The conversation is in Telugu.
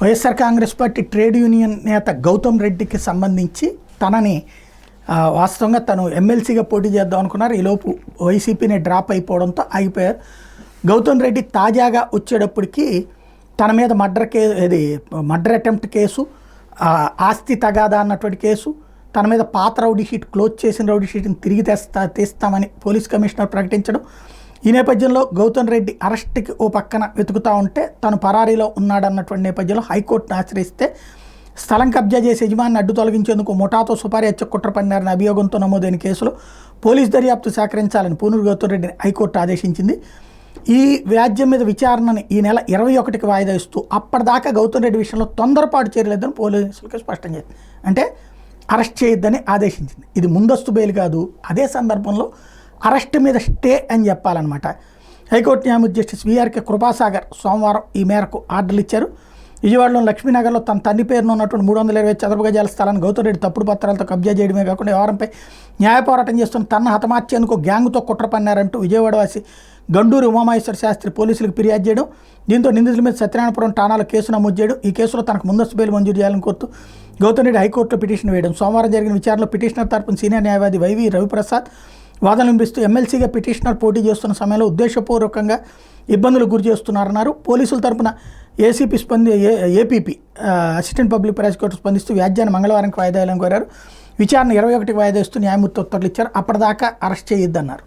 YSR Congress party trade union నేత గౌతమ్ రెడ్డికి సంబంధించి తనని వాస్తవంగా తను ఎమ్మెల్సీగా పోటీ చేద్దాం అనుకున్నారు. ఈలోపు వైసీపీని డ్రాప్ అయిపోవడంతో ఆగిపోయారు. గౌతమ్ రెడ్డి తాజాగా వచ్చేటప్పటికి తన మీద మర్డర్ అటెంప్ట్ కేసు, ఆస్తి తగాదా అన్నటువంటి కేసు, తన మీద పాత రౌడీ షీట్ క్లోజ్ చేసిన రౌడీ షీట్ని తిరిగి తీస్తామని పోలీస్ కమిషనర్ ప్రకటించడం. ఈ నేపథ్యంలో గౌతమ్ రెడ్డి అరెస్ట్కి ఓ పక్కన వెతుకుతూ ఉంటే తను పరారీలో ఉన్నాడన్నటువంటి నేపథ్యంలో హైకోర్టును ఆశ్రయిస్తే స్థలం కబ్జా చేసి యజమాని అడ్డు తొలగించేందుకు ముఠాతో సుపారీ హత్య కుట్ర పన్నారని అభియోగంతో నమోదైన కేసులో పోలీస్ దర్యాప్తు సహకరించాలని పూనూరు గౌతమ్ రెడ్డిని హైకోర్టు ఆదేశించింది. ఈ వ్యాజ్యం మీద విచారణని ఈ నెల 21కి వాయిదా ఇస్తూ అప్పటిదాకా గౌతమ్ రెడ్డి విషయంలో తొందరపాటు చర్యలేదని పోలీసులకు స్పష్టం చేసింది. అంటే అరెస్ట్ చేయొద్దని ఆదేశించింది. ఇది ముందస్తు బెయిల్ కాదు, అదే సందర్భంలో అరెస్ట్ మీద స్టే అని చెప్పాలన్నమాట. హైకోర్టు న్యాయమూర్తి జస్టిస్ వీఆర్కే కృపాసాగర్ సోమవారం ఈ మేరకు ఆర్డర్లు ఇచ్చారు. విజయవాడలోని లక్ష్మీనగర్లో తన తండ్రి పేరున ఉన్నటువంటి 320 చదరపు గజాల స్థలాన్ని గౌతమ్ రెడ్డి తప్పుడు పత్రాలతో కబ్జా చేయడమే కాకుండా వ్యవహారంపై న్యాయ పోరాటం చేస్తున్న తనను హతమార్చేందుకు గ్యాంగ్తో కుట్ర పన్నారంటూ విజయవాడవాసి గండూరి ఉమామహేశ్వర శాస్త్రి పోలీసులకు ఫిర్యాదు చేయడం, దీంతో నిందితుల మీద సత్యనారాయణపురం ఠాణాలో కేసు నమోదు చేయడం, ఈ కేసులో తనకు ముందస్తు బెయిల్ మంజూరు చేయాలని కోరుతూ గౌతమ్ రెడ్డి హైకోర్టులో పిటిషన్ వేయడం. సోమవారం జరిగిన విచారణలో పిటిషనర్ తరపున సీనియర్ న్యాయవాది వైవి రవిప్రసాద్ వాదనలు వినిపిస్తూ ఎమ్మెల్సీగా పిటిషనర్ పోటీ చేస్తున్న సమయంలో ఉద్దేశపూర్వకంగా ఇబ్బందులు గురి చేస్తున్నారన్నారు. పోలీసుల తరపున ఏపీపీ అసిస్టెంట్ పబ్లిక్ ప్రాసిక్యూటర్ స్పందిస్తూ వ్యాజ్యాన్ని మంగళవారానికి వాయిదా వేయాలని కోరారు. విచారణ 21కి వాయిదా ఇస్తూ న్యాయమూర్తి ఉత్తర్వులు ఇచ్చారు. అప్పటిదాకా అరెస్ట్ చేయొద్దన్నారు.